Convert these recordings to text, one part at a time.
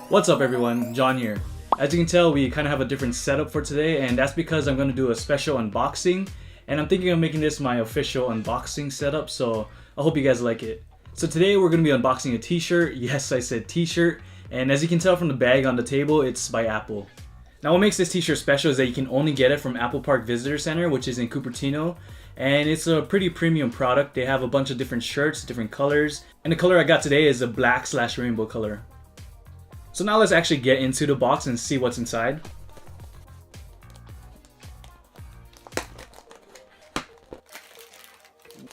What's up everyone, John here. As you can tell, we kind of have a different setup for today, and that's because I'm going to do a special unboxing, and I'm thinking of making this my official unboxing setup, so I hope you guys like it. So today we're going to be unboxing a t-shirt. Yes, I said t-shirt, and as you can tell from the bag on the table, it's by Apple. Now what makes this t-shirt special is that you can only get it from Apple Park Visitor Center, which is in Cupertino, and it's a pretty premium product. They have a bunch of different shirts, different colors, and the color I got today is a black/rainbow color. So now let's actually get into the box and see what's inside.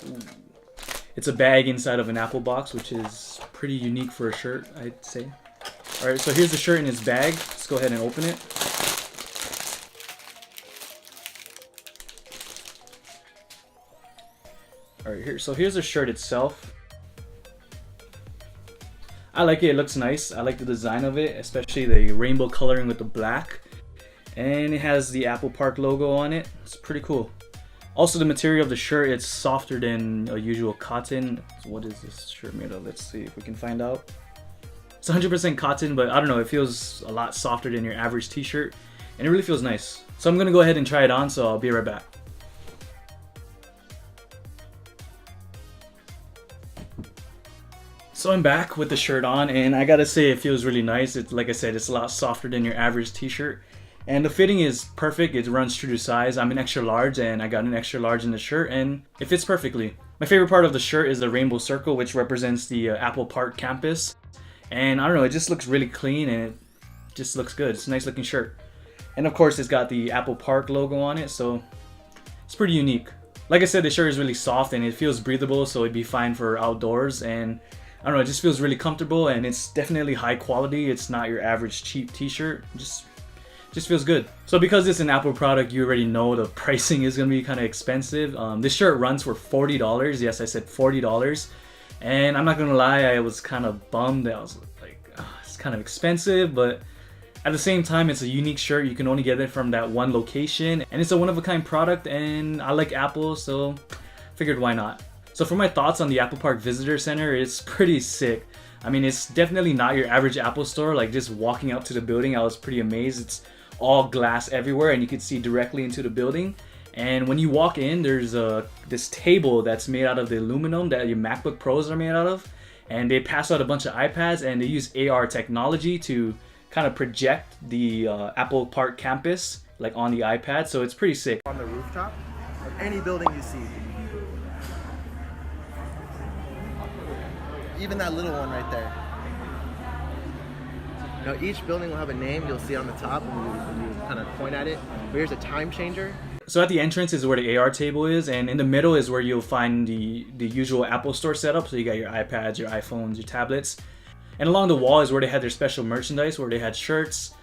Ooh. It's a bag inside of an Apple box, which is pretty unique for a shirt, I'd say. Alright, so here's the shirt in its bag. Let's go ahead and open it. Alright, here's the shirt itself. I like it, it looks nice. I like the design of it, especially the rainbow coloring with the black. And it has the Apple Park logo on it. It's pretty cool. Also, the material of the shirt, it's softer than a usual cotton. So what is this shirt made of? Let's see if we can find out. It's 100% cotton, but I don't know, it feels a lot softer than your average t-shirt. And it really feels nice. So I'm gonna go ahead and try it on, so I'll be right back. So I'm back with the shirt on, and I gotta say it feels really nice. It's like I said, it's a lot softer than your average t-shirt, and the fitting is perfect. It runs true to size. I'm an extra large, and I got an extra large in the shirt, and it fits perfectly. My favorite part of the shirt is the rainbow circle, which represents the Apple Park campus, and I don't know, it just looks really clean and it just looks good. It's a nice looking shirt, and of course it's got the Apple Park logo on it, so it's pretty unique. Like I said, the shirt is really soft and it feels breathable, so it'd be fine for outdoors, and I don't know, it just feels really comfortable, and it's definitely high quality. It's not your average cheap t-shirt. Just feels good. So because it's an Apple product, you already know the pricing is gonna be kind of expensive. This shirt runs for $40. Yes, I said $40. And I'm not gonna lie, I was kind of bummed. I was like, oh, it's kind of expensive, but at the same time, it's a unique shirt. You can only get it from that one location, and it's a one-of-a-kind product, and I like Apple, so figured why not. So for my thoughts on the Apple Park Visitor Center, it's pretty sick. I mean, it's definitely not your average Apple store. Like, just walking up to the building, I was pretty amazed. It's all glass everywhere, and you can see directly into the building. And when you walk in, there's this table that's made out of the aluminum that your MacBook Pros are made out of. And they pass out a bunch of iPads, and they use AR technology to kind of project the Apple Park campus like on the iPad. So it's pretty sick. On the rooftop of any building you see. Even that little one right there. Now each building will have a name you'll see on the top when you kind of point at it. But here's a time changer. So at the entrance is where the AR table is, and in the middle is where you'll find the usual Apple Store setup. So you got your iPads, your iPhones, your tablets. And along the wall is where they had their special merchandise, where they had shirts.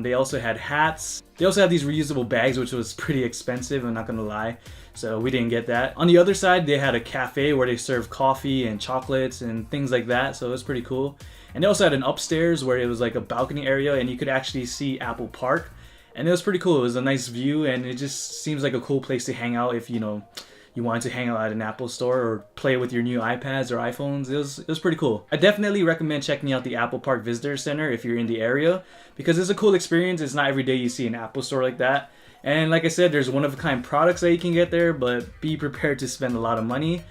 They also had hats. They also had these reusable bags, which was pretty expensive, I'm not gonna lie. So we didn't get that. On the other side, they had a cafe where they served coffee and chocolates and things like that, so it was pretty cool. And they also had an upstairs where it was like a balcony area, and you could actually see Apple Park. And it was pretty cool. It was a nice view, and it just seems like a cool place to hang out if, you know, you wanted to hang out at an Apple store or play with your new iPads or iPhones. It was pretty cool. I definitely recommend checking out the Apple Park Visitor Center if you're in the area, because it's a cool experience. It's not every day you see an Apple store like that. And like I said, there's one-of-a-kind products that you can get there, but be prepared to spend a lot of money.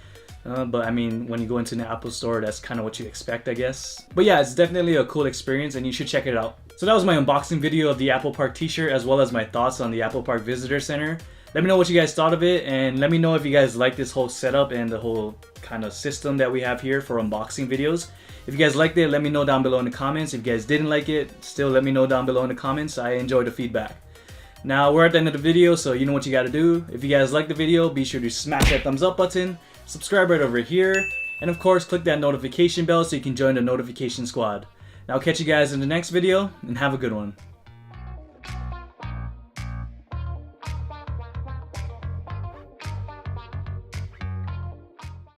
But I mean, when you go into an Apple store, that's kind of what you expect, I guess. But yeah, it's definitely a cool experience, and you should check it out. So that was my unboxing video of the Apple Park t-shirt, as well as my thoughts on the Apple Park Visitor Center. Let me know what you guys thought of it, and let me know if you guys like this whole setup and the whole kind of system that we have here for unboxing videos. If you guys liked it, let me know down below in the comments. If you guys didn't like it, still let me know down below in the comments. I enjoy the feedback. Now we're at the end of the video, so you know what you gotta do. If you guys like the video, be sure to smash that thumbs up button, subscribe right over here, and of course click that notification bell so you can join the notification squad. Now I'll catch you guys in the next video, and have a good one.